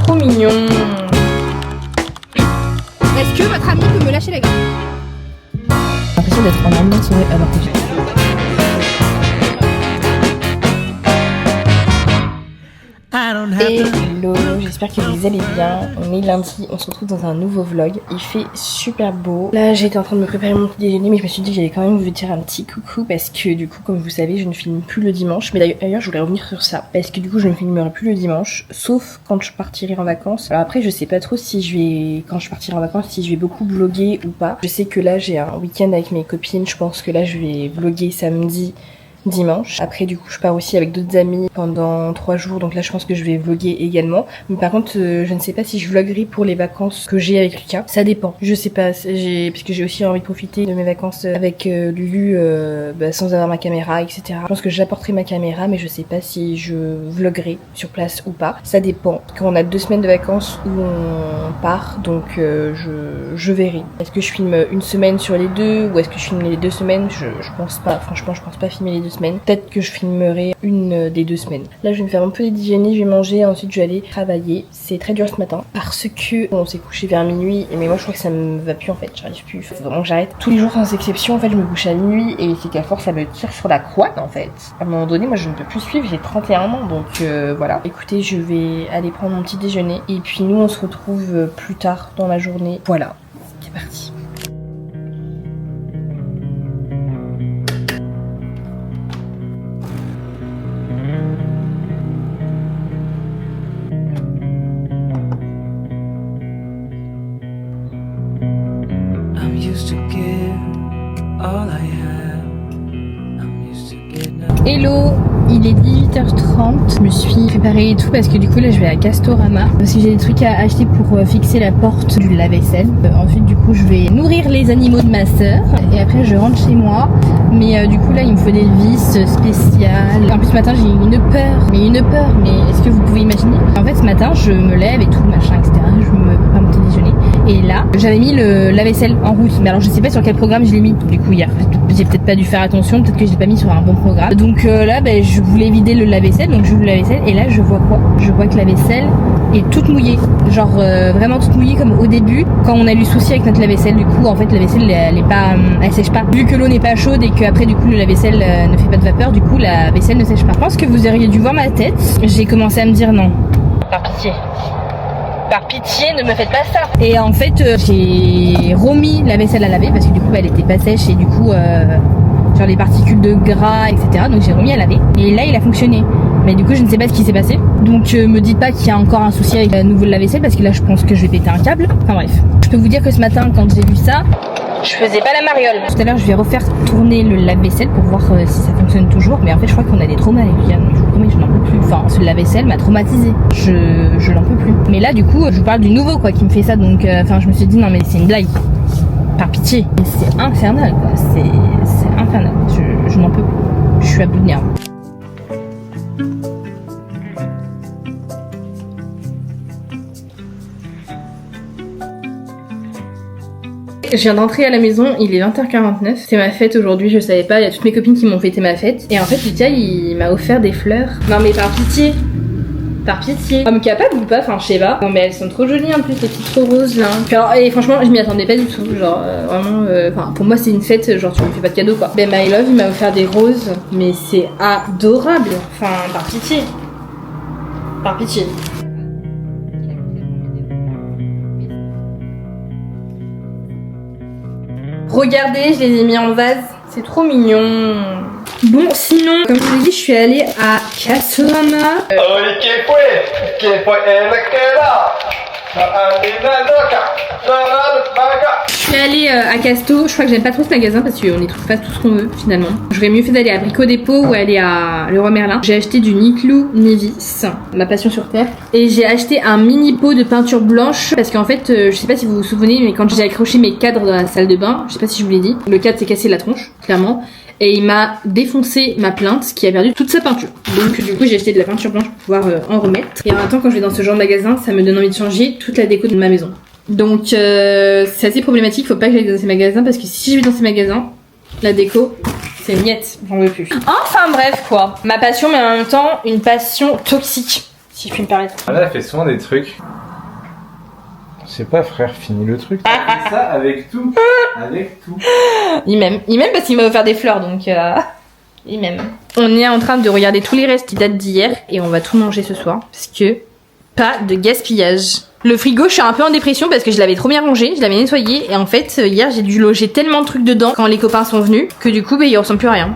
trop mignon. Est-ce que votre ami peut me lâcher la grappe? J'ai l'impression d'être en ambiance soirée alors que Hello, j'espère que vous allez bien. On est lundi, on se retrouve dans un nouveau vlog. Il fait super beau. Là j'étais en train de me préparer mon petit déjeuner, mais je me suis dit que j'allais quand même vous dire un petit coucou parce que du coup, comme vous savez, je ne filme plus le dimanche. Mais d'ailleurs je voulais revenir sur ça parce que du coup je ne filmerai plus le dimanche, sauf quand je partirai en vacances. Alors après je sais pas trop si je vais, quand je partirai en vacances, si je vais beaucoup vlogger ou pas. Je sais que là j'ai un week-end avec mes copines, je pense que là je vais vlogger samedi, dimanche. Après du coup je pars aussi avec d'autres amis pendant 3 jours, donc là je pense que je vais vlogger également. Mais par contre je ne sais pas si je vloggerai pour les vacances que j'ai avec Lucas. Ça dépend, je sais pas, parce que j'ai aussi envie de profiter de mes vacances avec Lulu sans avoir ma caméra, etc. Je pense que j'apporterai ma caméra, mais je sais pas si je vloggerai sur place ou pas. Ça dépend. Quand on a 2 semaines de vacances où on part, donc je verrai. Est-ce que je filme une semaine sur les deux ou est-ce que je filme les 2 semaines? Je pense pas, franchement je pense pas filmer les 2 semaines. Peut-être que je filmerai une des 2 semaines. Là je vais me faire un peu déjeuner, je vais manger, ensuite je vais aller travailler. C'est très dur ce matin parce que on s'est couché vers minuit, mais moi je crois que ça me va plus en fait, j'arrive plus. Faut vraiment que j'arrête. Tous les jours sans exception en fait je me couche à minuit et c'est qu'à force ça me tire sur la couette en fait. À un moment donné moi je ne peux plus suivre, j'ai 31 ans donc voilà. Écoutez, je vais aller prendre mon petit déjeuner et puis nous on se retrouve plus tard dans la journée. Voilà, c'est parti. Hello, il est 18h30, je me suis préparée et tout parce que du coup là je vais à Castorama parce que j'ai des trucs à acheter pour fixer la porte du lave-vaisselle. Ensuite du coup je vais nourrir les animaux de ma sœur et après je rentre chez moi, mais du coup là il me faut des vis spéciales. En plus ce matin j'ai eu une peur, mais est-ce que vous pouvez imaginer? En fait ce matin je me lève et tout machin etc, je me prépare mon petit déjeuner et là j'avais mis le lave-vaisselle en route, mais alors je sais pas sur quel programme je l'ai mis du coup hier. J'ai peut-être pas dû faire attention, peut-être que je l'ai pas mis sur un bon programme. Donc là je voulais vider le lave-vaisselle, donc j'ouvre le lave-vaisselle et là je vois quoi? Je vois que la vaisselle est toute mouillée, genre vraiment toute mouillée comme au début quand on a eu souci avec notre lave-vaisselle. Du coup en fait la vaisselle elle sèche pas, vu que l'eau n'est pas chaude et que après du coup le lave-vaisselle ne fait pas de vapeur, du coup la vaisselle ne sèche pas. Je pense que vous auriez dû voir ma tête, j'ai commencé à me dire non, par pitié ne me faites pas ça. Et en fait j'ai remis la vaisselle à laver parce que du coup elle était pas sèche et du coup genre les particules de gras etc, donc j'ai remis à laver et là il a fonctionné, mais du coup je ne sais pas ce qui s'est passé, donc me dites pas qu'il y a encore un souci avec la nouvelle lave-vaisselle parce que là je pense que je vais péter un câble. Enfin bref, je peux vous dire que ce matin quand j'ai vu ça je faisais pas la mariole. Tout à l'heure je vais refaire tourner le lave-vaisselle pour voir si ça fonctionne toujours, mais en fait je crois qu'on a des traumas avec Yann, je vous promets je n'en peux plus. Enfin ce lave-vaisselle m'a traumatisé, je n'en peux plus. Mais là du coup je vous parle du nouveau quoi qui me fait ça, donc enfin je me suis dit non mais c'est une blague, par pitié. C'est infernal quoi, c'est infernal, je n'en peux plus, je suis à bout de nerfs. Je viens d'entrer à la maison, il est 20h49, c'est ma fête aujourd'hui, je savais pas, il y a toutes mes copines qui m'ont fêté ma fête. Et en fait Lucas il m'a offert des fleurs. Non mais par pitié, Homme capable ou pas, enfin je sais pas. Non mais elles sont trop jolies en plus, les petites roses là. Alors, et franchement je m'y attendais pas du tout, genre vraiment, enfin pour moi c'est une fête, genre tu me fais pas de cadeau quoi. Ben My Love il m'a offert des roses, mais c'est adorable, enfin par pitié. Regardez, je les ai mis en vase, c'est trop mignon. Bon, sinon, comme je vous l'ai dit, je suis allée à Castorama. Je suis allée à Casto, je crois que j'aime pas trop ce magasin parce qu'on y trouve pas tout ce qu'on veut finalement. J'aurais mieux fait d'aller à Brico Dépôt ou aller à Leroy Merlin. J'ai acheté du Niclou Nevis, ma passion sur terre. Et j'ai acheté un mini pot de peinture blanche parce qu'en fait, je sais pas si vous vous souvenez, mais quand j'ai accroché mes cadres dans la salle de bain, je sais pas si je vous l'ai dit, le cadre s'est cassé la tronche, clairement. Et il m'a défoncé ma plainte qui a perdu toute sa peinture. Donc du coup j'ai acheté de la peinture blanche pour pouvoir en remettre. Et en même temps quand je vais dans ce genre de magasin, ça me donne envie de changer toute la déco de ma maison. Donc c'est assez problématique, faut pas que j'aille dans ces magasins parce que si je vais dans ces magasins, la déco c'est miette, j'en veux plus. Enfin bref quoi, ma passion mais en même temps une passion toxique, si je puis me permettre. Là elle fait souvent des trucs Je sais pas, frère, finis le truc. T'as fait ça avec tout. Avec tout. Il m'aime parce qu'il m'a offert des fleurs, donc il m'aime. On est en train de regarder tous les restes qui datent d'hier et on va tout manger ce soir parce que pas de gaspillage. Le frigo, je suis un peu en dépression parce que je l'avais trop bien rangé, je l'avais nettoyé et en fait hier j'ai dû loger tellement de trucs dedans quand les copains sont venus que du coup il ressemble plus à rien.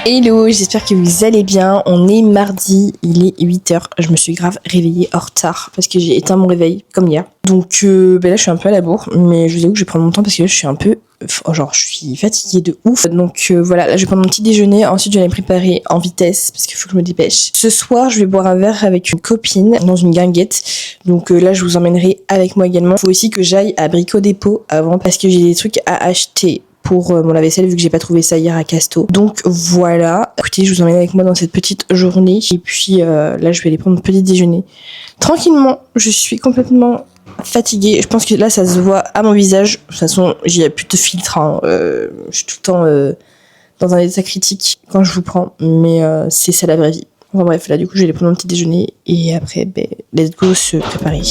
Hello, j'espère que vous allez bien. On est mardi, il est 8h. Je me suis grave réveillée en retard parce que j'ai éteint mon réveil comme hier. Donc là je suis un peu à la bourre, mais je vous avoue que je vais prendre mon temps parce que là je suis un peu... je suis fatiguée de ouf. Donc voilà, là je vais prendre mon petit déjeuner. Ensuite je vais aller me préparer en vitesse parce qu'il faut que je me dépêche. Ce soir je vais boire un verre avec une copine dans une guinguette. Donc là je vous emmènerai avec moi également. Il faut aussi que j'aille à Brico Dépôt avant parce que j'ai des trucs à acheter pour mon lave-vaisselle vu que j'ai pas trouvé ça hier à Casto. Donc voilà, écoutez, je vous emmène avec moi dans cette petite journée et puis là je vais aller prendre mon petit déjeuner. Tranquillement, je suis complètement fatiguée. Je pense que là ça se voit à mon visage. De toute façon, j'ai plus de filtre. Hein. Je suis tout le temps dans un état critique quand je vous prends, mais c'est ça la vraie vie. Enfin bref, là du coup je vais aller prendre mon petit déjeuner et après, let's go se préparer.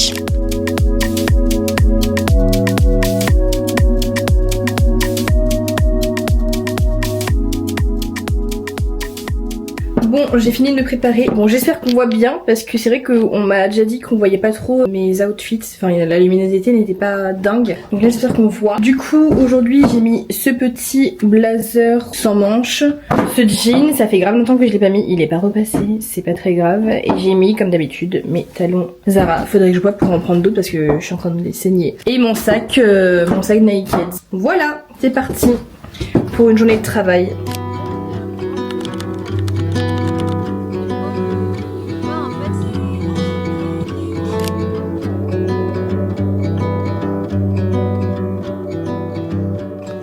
Bon, j'ai fini de me préparer. Bon, j'espère qu'on voit bien parce que c'est vrai qu'on m'a déjà dit qu'on voyait pas trop mes outfits. Enfin, la luminosité n'était pas dingue. Donc là, j'espère qu'on voit. Du coup, aujourd'hui, j'ai mis ce petit blazer sans manches. Ce jean, ça fait grave longtemps que je l'ai pas mis. Il est pas repassé, c'est pas très grave. Et j'ai mis, comme d'habitude, mes talons Zara. Faudrait que je voie pour en prendre d'autres parce que je suis en train de les saigner. Et mon sac Naked. Voilà, c'est parti pour une journée de travail.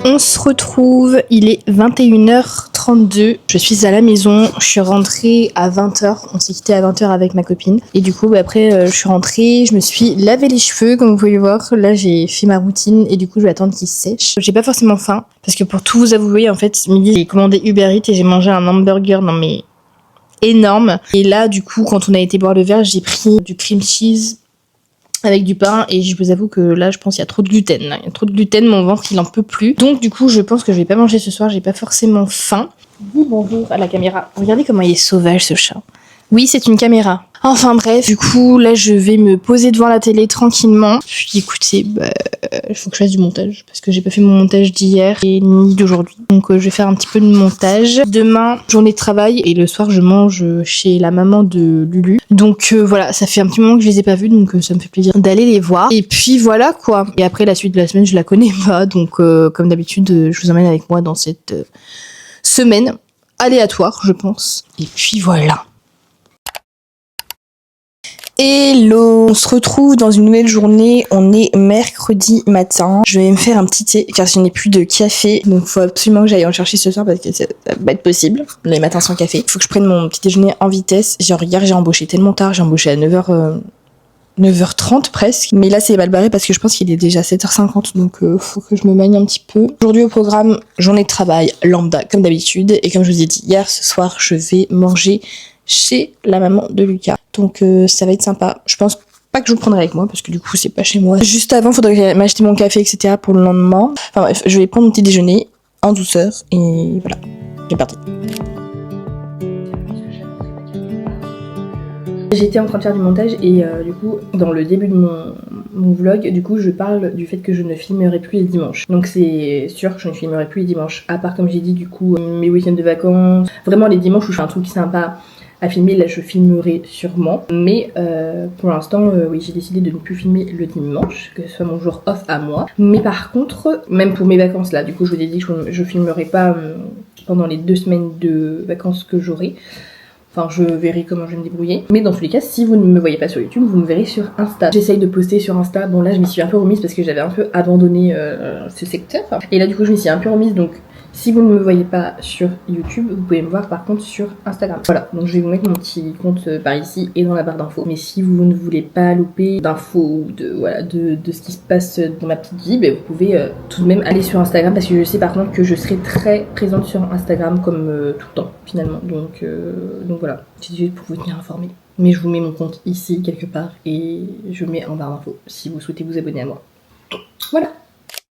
On se retrouve, il est 21h32, je suis à la maison, je suis rentrée à 20h, on s'est quitté à 20h avec ma copine. Et du coup après je suis rentrée, je me suis lavé les cheveux comme vous pouvez le voir, là j'ai fait ma routine et du coup je vais attendre qu'ils sèchent. J'ai pas forcément faim, parce que pour tout vous avouer en fait, ce midi j'ai commandé Uber Eats et j'ai mangé un hamburger dans mes énormes. Et là du coup quand on a été boire le verre, j'ai pris du cream cheese avec du pain et je vous avoue que là je pense qu'il y a trop de gluten. Il y a trop de gluten, mon ventre il en peut plus. Donc du coup je pense que je vais pas manger ce soir, j'ai pas forcément faim. Dis bonjour à la caméra. Regardez comment il est sauvage ce chat. Oui, c'est une caméra. Enfin bref, du coup là je vais me poser devant la télé tranquillement. Puis écoutez, il faut que je fasse du montage parce que j'ai pas fait mon montage d'hier et ni d'aujourd'hui. Donc je vais faire un petit peu de montage. Demain, journée de travail et le soir je mange chez la maman de Lulu. Donc voilà, ça fait un petit moment que je les ai pas vus donc ça me fait plaisir d'aller les voir. Et puis voilà quoi. Et après la suite de la semaine, je la connais pas donc comme d'habitude, je vous emmène avec moi dans cette semaine aléatoire, je pense. Et puis voilà. Hello, on se retrouve dans une nouvelle journée, on est mercredi matin. Je vais me faire un petit thé car je n'ai plus de café, donc faut absolument que j'aille en chercher ce soir parce que ça va pas être possible, les matins sans café. Faut que je prenne mon petit déjeuner en vitesse, genre hier j'ai embauché tellement tard, j'ai embauché à 9h30 presque, mais là c'est mal barré parce que je pense qu'il est déjà 7h50 donc faut que je me manie un petit peu. Aujourd'hui au programme, journée de travail lambda comme d'habitude et comme je vous ai dit hier, ce soir je vais manger chez la maman de Lucas. Donc ça va être sympa. Je pense pas que je vous prendrai avec moi parce que du coup c'est pas chez moi. Juste avant, faudrait m'acheter mon café, etc. pour le lendemain. Enfin bref, je vais prendre mon petit déjeuner en douceur et voilà, c'est parti. J'étais en train de faire du montage et du coup dans le début de mon vlog, du coup je parle du fait que je ne filmerai plus les dimanches. Donc c'est sûr que je ne filmerai plus les dimanches, à part comme j'ai dit du coup mes week-ends de vacances. Vraiment les dimanches où je fais un truc sympa à filmer, là je filmerai sûrement. Mais pour l'instant, oui, j'ai décidé de ne plus filmer le dimanche, que ce soit mon jour off à moi. Mais par contre, même pour mes vacances là, du coup je vous ai dit que je filmerai pas pendant les 2 semaines de vacances que j'aurai. Enfin, je verrai comment je vais me débrouiller. Mais dans tous les cas, si vous ne me voyez pas sur YouTube, vous me verrez sur Insta. J'essaye de poster sur Insta. Bon, là, je m'y suis un peu remise parce que j'avais un peu abandonné ce secteur. Et là, du coup, je m'y suis un peu remise. Donc, Si vous ne me voyez pas sur YouTube, vous pouvez me voir par contre sur Instagram. Voilà, donc je vais vous mettre mon petit compte par ici et dans la barre d'infos. Mais si vous ne voulez pas louper d'infos ou de ce qui se passe dans ma petite vie, vous pouvez tout de même aller sur Instagram, parce que je sais par contre que je serai très présente sur Instagram comme tout le temps finalement. Donc voilà, c'est juste pour vous tenir informé. Mais je vous mets mon compte ici quelque part et je mets en barre d'infos si vous souhaitez vous abonner à moi. Voilà.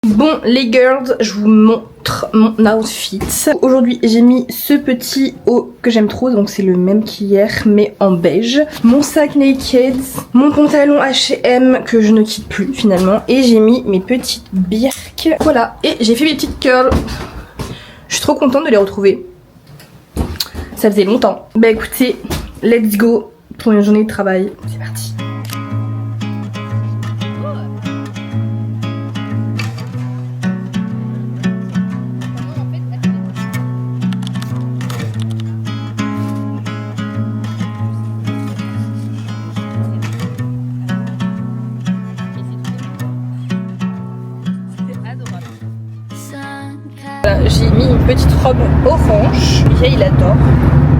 Bon les girls, je vous montre mon outfit. Aujourd'hui j'ai mis ce petit haut que j'aime trop, donc c'est le même qu'hier mais en beige. Mon sac Naked, mon pantalon H&M que je ne quitte plus finalement, et j'ai mis mes petites birques. Voilà, et j'ai fait mes petites curls. Je suis trop contente de les retrouver. Ça faisait longtemps. Bah écoutez, let's go pour une journée de travail. C'est parti. J'ai mis une petite robe orange. Mika il adore.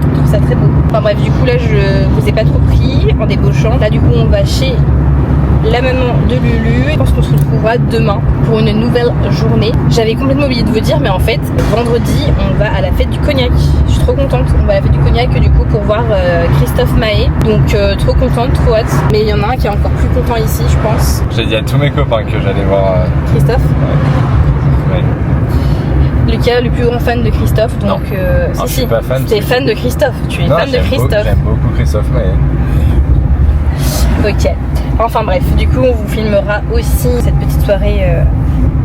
Je trouve ça très beau. Enfin bref, du coup là je vous ai pas trop pris en débauchant. Là du coup on va chez la maman de Lulu. Je pense qu'on se retrouvera demain pour une nouvelle journée. J'avais complètement oublié de vous dire, mais en fait vendredi on va à la fête du cognac. Je suis trop contente. On va à la fête du cognac du coup pour voir Christophe Maé. Donc trop contente, trop hâte. Mais il y en a un qui est encore plus content ici je pense. J'ai dit à tous mes copains que j'allais voir Christophe. Ouais. Lucas, le plus grand fan de Christophe, donc non, je suis pas fan. Tu es fan de Christophe, tu es fan de Christophe. J'aime beaucoup Christophe Maé. Ok, enfin bref, du coup on vous filmera aussi cette petite soirée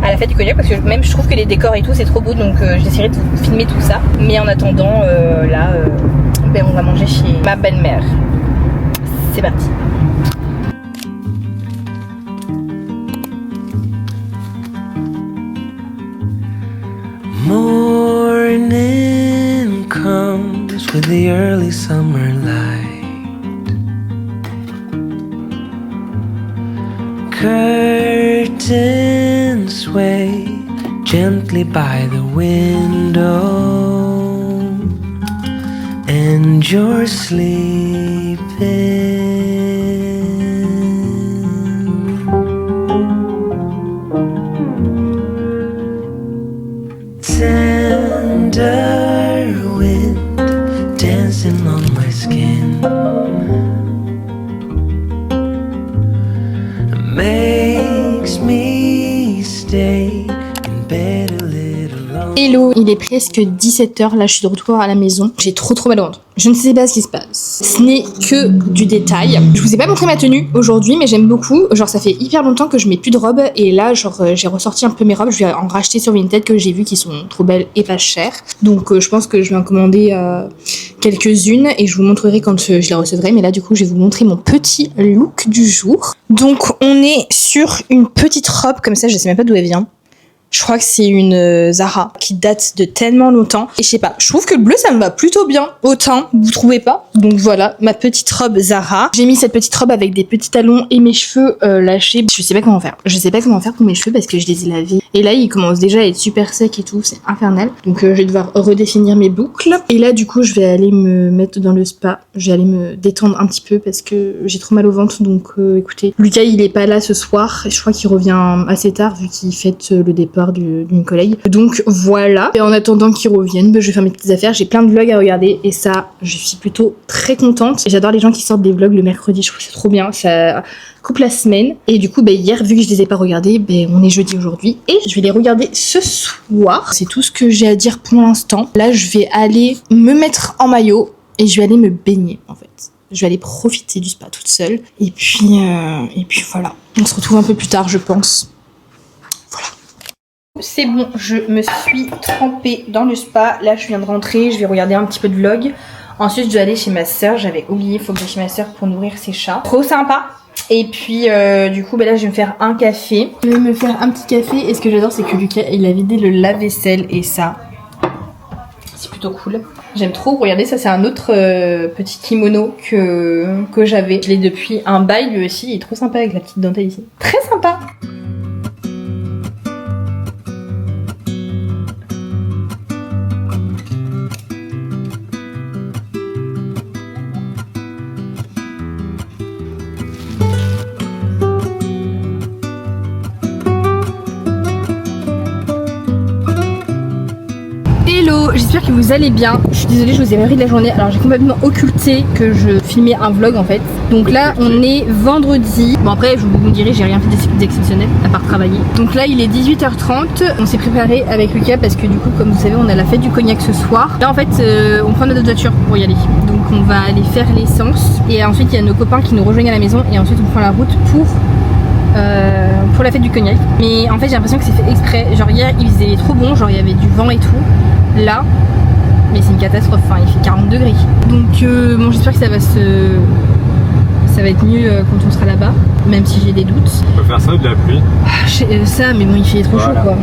à la fête du cognac, parce que même je trouve que les décors et tout c'est trop beau, donc j'essaierai de vous filmer tout ça. Mais en attendant, on va manger chez ma belle-mère. C'est parti. Morning comes with the early summer light. Curtains sway gently by the window, and you're sleeping. Tender wind dancing on my skin makes me stay in bed a little longer. Hello, il est presque 17h, là je suis de retour à la maison. J'ai trop mal au ventre. Je ne sais pas ce qui se passe. Ce n'est que du détail. Je vous ai pas montré ma tenue aujourd'hui, mais j'aime beaucoup. Genre ça fait hyper longtemps que je mets plus de robes, et là j'ai ressorti un peu mes robes. Je vais en racheter sur Vinted que j'ai vu qui sont trop belles et pas chères. Donc je pense que je vais en commander quelques-unes et je vous montrerai quand je les recevrai. Mais là du coup je vais vous montrer mon petit look du jour. Donc on est sur une petite robe comme ça, je sais même pas d'où elle vient. Je crois que c'est une Zara qui date de tellement longtemps. Et je sais pas, je trouve que le bleu ça me va plutôt bien au teint, vous trouvez pas? Donc voilà, ma petite robe Zara. J'ai mis cette petite robe avec des petits talons et mes cheveux lâchés. Je sais pas comment faire. Je sais pas comment faire pour mes cheveux parce que je les ai lavés. Et là ils commencent déjà à être super secs et tout, c'est infernal. Donc je vais devoir redéfinir mes boucles. Et là du coup je vais aller me mettre dans le spa. Je vais aller me détendre un petit peu parce que j'ai trop mal au ventre. Donc écoutez, Lucas il est pas là ce soir. Je crois qu'il revient assez tard vu qu'il fête le départ d'une collègue. Donc voilà. Et en attendant qu'ils reviennent, je vais faire mes petites affaires. J'ai plein de vlogs à regarder et ça, je suis plutôt très contente. J'adore les gens qui sortent des vlogs le mercredi. Je trouve que c'est trop bien. Ça coupe la semaine. Et du coup, hier, vu que je les ai pas regardés, on est jeudi aujourd'hui. Et je vais les regarder ce soir. C'est tout ce que j'ai à dire pour l'instant. Là, je vais aller me mettre en maillot et je vais aller me baigner en fait. Je vais aller profiter du spa toute seule. Et puis voilà. On se retrouve un peu plus tard, je pense. Voilà. C'est bon, je me suis trempée dans le spa. Là, je viens de rentrer. Je vais regarder un petit peu de vlog. Ensuite, je dois aller chez ma soeur. J'avais oublié, il faut que j'aille chez ma soeur pour nourrir ses chats. Trop sympa. Et puis, du coup, là, je vais me faire un café. Je vais me faire un petit café. Et ce que j'adore, c'est que Lucas, il a vidé le lave-vaisselle. Et ça, c'est plutôt cool. J'aime trop. Regardez, ça, c'est un autre petit kimono que j'avais. Je l'ai depuis un bail, lui aussi. Il est trop sympa avec la petite dentelle ici. Très sympa. j'espère que vous allez bien. Je suis désolée, je vous ai mérité de la journée. Alors j'ai complètement occulté que je filmais un vlog en fait. Donc là on est vendredi. Bon après je vous dirai, j'ai rien fait d'exceptionnel à part travailler. Donc là il est 18h30. On s'est préparé avec Lucas parce que du coup comme vous savez on a la fête du cognac ce soir. Là en fait on prend notre voiture pour y aller. Donc on va aller faire l'essence. Et ensuite il y a nos copains qui nous rejoignent à la maison. Et ensuite on prend la route pour la fête du cognac. Mais en fait j'ai l'impression que c'est fait exprès. Genre hier il faisait trop bon, genre il y avait du vent et tout. Là mais c'est une catastrophe, enfin, il fait 40 degrés. Donc bon j'espère que ça va être mieux quand on sera là-bas, même si j'ai des doutes. On peut faire ça ou de la pluie? Ça mais bon il fait trop chaud quoi.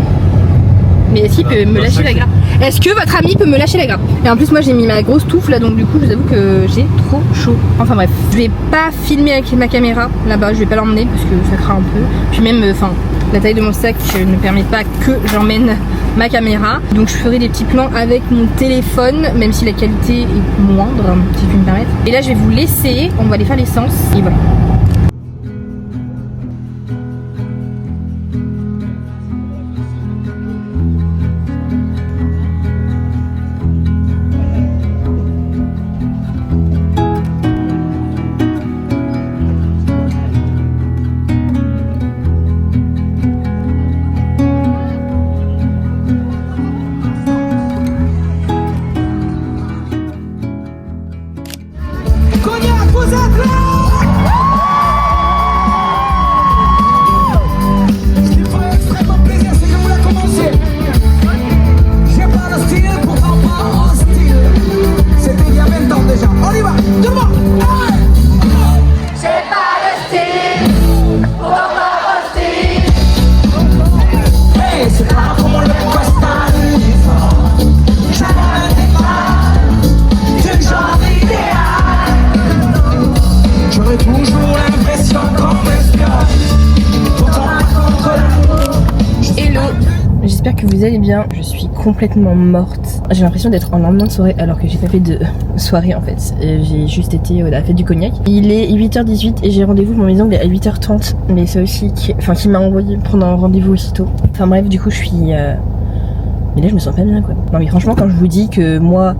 Mais est-ce qu'il peut me lâcher la grappe? Est-ce que votre ami peut me lâcher la grappe? Et en plus moi j'ai mis ma grosse touffe là, donc du coup je vous avoue que j'ai trop chaud. Enfin bref, je vais pas filmer avec ma caméra là-bas, je vais pas l'emmener parce que ça craint un peu. Puis même, enfin, la taille de mon sac ne permet pas que j'emmène ma caméra. Donc je ferai des petits plans avec mon téléphone, même si la qualité est moindre, si je puis me permettre. Et là je vais vous laisser, on va aller faire l'essence et voilà. J'espère que vous allez bien. Je suis complètement morte. J'ai l'impression d'être en lendemain de soirée alors que j'ai pas fait de soirée en fait. J'ai juste été à la fête du cognac. Il est 8h18 et j'ai rendez-vous pour mes ongles à 8h30. Mais ça aussi, qui m'a envoyé prendre un rendez-vous aussitôt. Enfin bref, du coup je suis... Mais là je me sens pas bien quoi. Non mais franchement quand je vous dis que moi...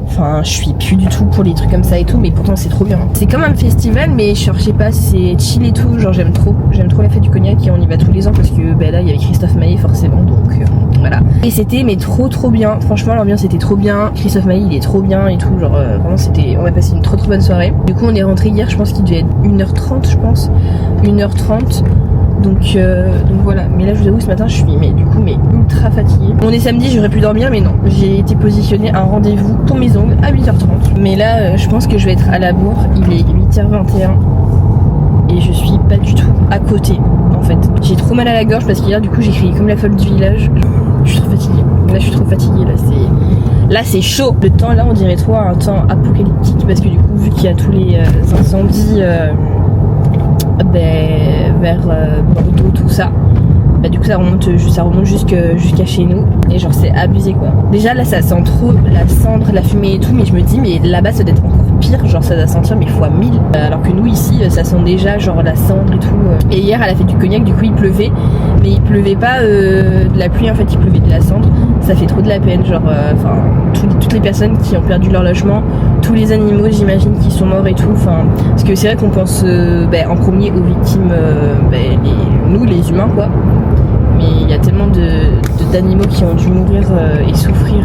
Enfin, je suis plus du tout pour les trucs comme ça et tout, mais pourtant c'est trop bien. C'est comme un festival, mais genre, je sais pas, c'est chill et tout. Genre, j'aime trop la fête du cognac et on y va tous les ans parce que là, il y avait Christophe Maé forcément, donc voilà. Et c'était mais trop bien. Franchement, l'ambiance était trop bien. Christophe Maé, il est trop bien et tout. Genre, vraiment, on a passé une trop bonne soirée. Du coup, on est rentré hier, je pense qu'il devait être 1h30, je pense. 1h30. Donc voilà, mais là je vous avoue ce matin je suis ultra fatiguée. On est samedi, j'aurais pu dormir mais non, j'ai été positionnée à un rendez-vous pour mes ongles à 8h30. Mais là je pense que je vais être à la bourre, il est 8h21 et je suis pas du tout à côté en fait. J'ai trop mal à la gorge parce qu'hier du coup j'ai crié comme la folle du village. Je suis trop fatiguée, là je suis trop fatiguée, là c'est chaud. Le temps là on dirait trop un temps apocalyptique parce que du coup vu qu'il y a tous les incendies vers Bordeaux, tout ça, du coup ça remonte jusqu'à chez nous et genre c'est abusé quoi. Déjà là ça sent trop la cendre, la fumée et tout, mais je me dis mais là-bas ça doit être encore pire, genre ça doit sentir mais fois 1000, alors que nous ici ça sent déjà genre la cendre et tout. Et hier à la fête du cognac du coup il pleuvait, mais il pleuvait pas de la pluie en fait, il pleuvait de la cendre. Ça fait trop de la peine, genre toutes les personnes qui ont perdu leur logement, tous les animaux j'imagine qui sont morts et tout, parce que c'est vrai qu'on pense en premier aux victimes, nous les humains quoi, mais il y a tellement d'animaux qui ont dû mourir et souffrir,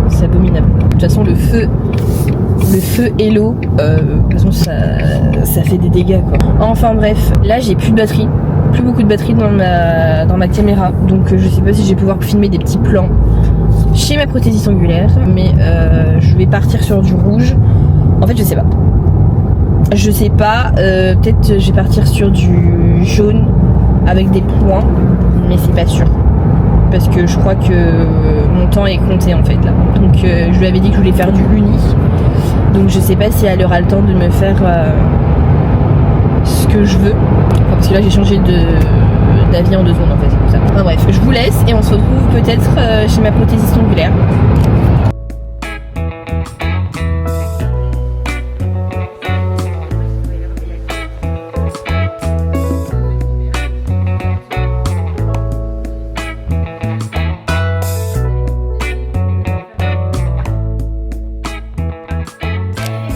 c'est abominable. De toute façon le feu et l'eau, de toute façon ça fait des dégâts quoi. Enfin bref, là j'ai plus beaucoup de batterie dans ma caméra, donc je sais pas si je vais pouvoir filmer des petits plans chez ma prothésiste angulaire, mais je vais partir sur du rouge. En fait je sais pas, peut-être je vais partir sur du jaune avec des points, mais c'est pas sûr parce que je crois que mon temps est compté en fait là, donc je lui avais dit que je voulais faire du uni, donc je sais pas si elle aura le temps de me faire ce que je veux, parce que là j'ai changé d'avis en 2 secondes en fait, c'est pour ça. Enfin bref, je vous laisse et on se retrouve peut-être chez ma prothésiste angulaire.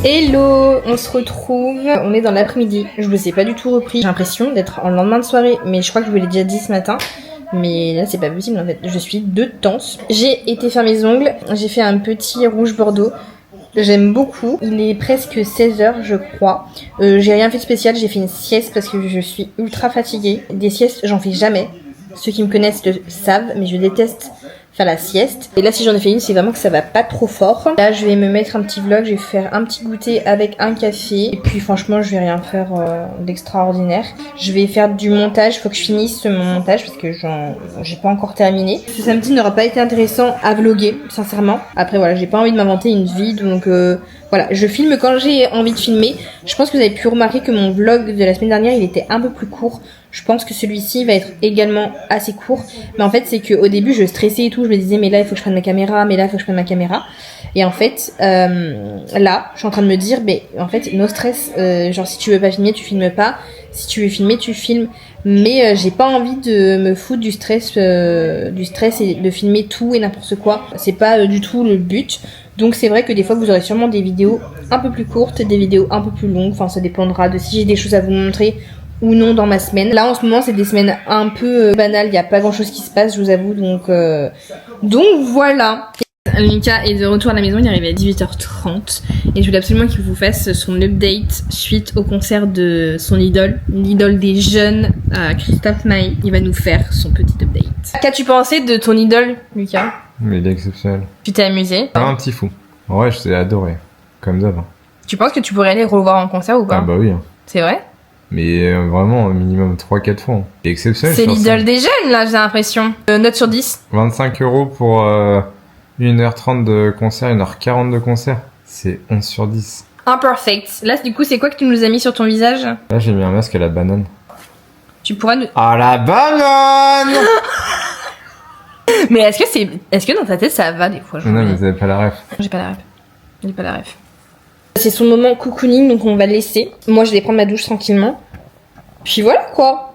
Hello, on se retrouve, on est dans l'après-midi, je vous ai pas du tout repris, j'ai l'impression d'être en lendemain de soirée, mais je crois que je vous l'ai déjà dit ce matin, mais là c'est pas possible en fait, je suis de tense. J'ai été faire mes ongles, j'ai fait un petit rouge bordeaux, j'aime beaucoup, il est presque 16h je crois, j'ai rien fait de spécial, j'ai fait une sieste parce que je suis ultra fatiguée, des siestes j'en fais jamais, ceux qui me connaissent le savent, mais je déteste faire la sieste. Et là si j'en ai fait une c'est vraiment que ça va pas trop fort. Là je vais me mettre un petit vlog, je vais faire un petit goûter avec un café. Et puis franchement je vais rien faire d'extraordinaire. Je vais faire du montage, faut que je finisse mon montage parce que j'ai pas encore terminé. Ce samedi n'aura pas été intéressant à vlogger sincèrement. Après voilà, j'ai pas envie de m'inventer une vie donc voilà, je filme quand j'ai envie de filmer. Je pense que vous avez pu remarquer que mon vlog de la semaine dernière il était un peu plus court. Je pense que celui-ci va être également assez court. Mais en fait c'est qu'au début je stressais et tout. Je me disais mais là il faut que je prenne ma caméra, mais là il faut que je prenne ma caméra. Et en fait là je suis en train de me dire mais en fait no stress. Genre si tu veux pas filmer tu filmes pas. Si tu veux filmer tu filmes. Mais j'ai pas envie de me foutre du stress et de filmer tout et n'importe quoi. C'est pas du tout le but. Donc c'est vrai que des fois vous aurez sûrement des vidéos un peu plus courtes, des vidéos un peu plus longues. Enfin ça dépendra de si j'ai des choses à vous montrer ou non dans ma semaine. Là en ce moment c'est des semaines un peu banales, il n'y a pas grand chose qui se passe je vous avoue, donc voilà. Lucas est de retour à la maison, il est arrivé à 18h30 et je voulais absolument qu'il vous fasse son update suite au concert de son idole, l'idole des jeunes, Christophe Maé. Il va nous faire son petit update. Qu'as-tu pensé de ton idole, Lucas? Mais il est exceptionnel. Tu t'es amusé? Un petit fou. Ouais, je t'ai adoré. Comme d'hab. Tu penses que tu pourrais aller revoir en concert ou pas? Ah bah oui. C'est vrai? Mais vraiment, au minimum 3-4 fois. Hein. C'est exceptionnel. C'est l'idole des jeunes là, j'ai l'impression. Note sur 10. 25 € pour 1h30 de concert, 1h40 de concert. C'est 11 sur 10. Imperfect. Là, du coup, c'est quoi que tu nous as mis sur ton visage? Là, j'ai mis un masque à la banane. Tu pourras nous... À la banane. Mais est-ce que dans ta tête, ça va des fois? Non, mais vous avez pas la ref. J'ai pas la ref. C'est son moment cocooning, donc on va le laisser. Moi, je vais prendre ma douche tranquillement. Puis voilà, quoi.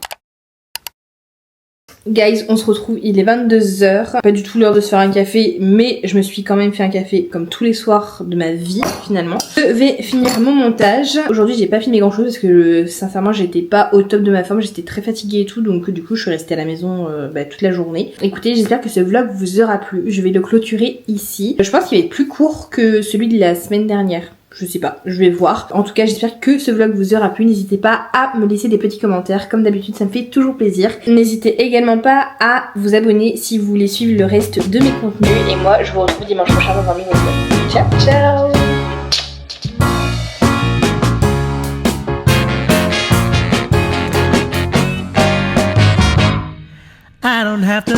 Guys, on se retrouve, il est 22h. Pas du tout l'heure de se faire un café, mais je me suis quand même fait un café comme tous les soirs de ma vie, finalement. Je vais finir mon montage. Aujourd'hui, j'ai pas filmé grand chose parce que sincèrement, j'étais pas au top de ma forme. J'étais très fatiguée et tout, donc du coup, je suis restée à la maison toute la journée. Écoutez, j'espère que ce vlog vous aura plu. Je vais le clôturer ici. Je pense qu'il va être plus court que celui de la semaine dernière. Je sais pas, je vais voir. En tout cas, j'espère que ce vlog vous aura plu. N'hésitez pas à me laisser des petits commentaires. Comme d'habitude, ça me fait toujours plaisir. N'hésitez également pas à vous abonner si vous voulez suivre le reste de mes contenus. Et moi, je vous retrouve dimanche prochain dans un nouveau vlog. Ciao, ciao! I don't have to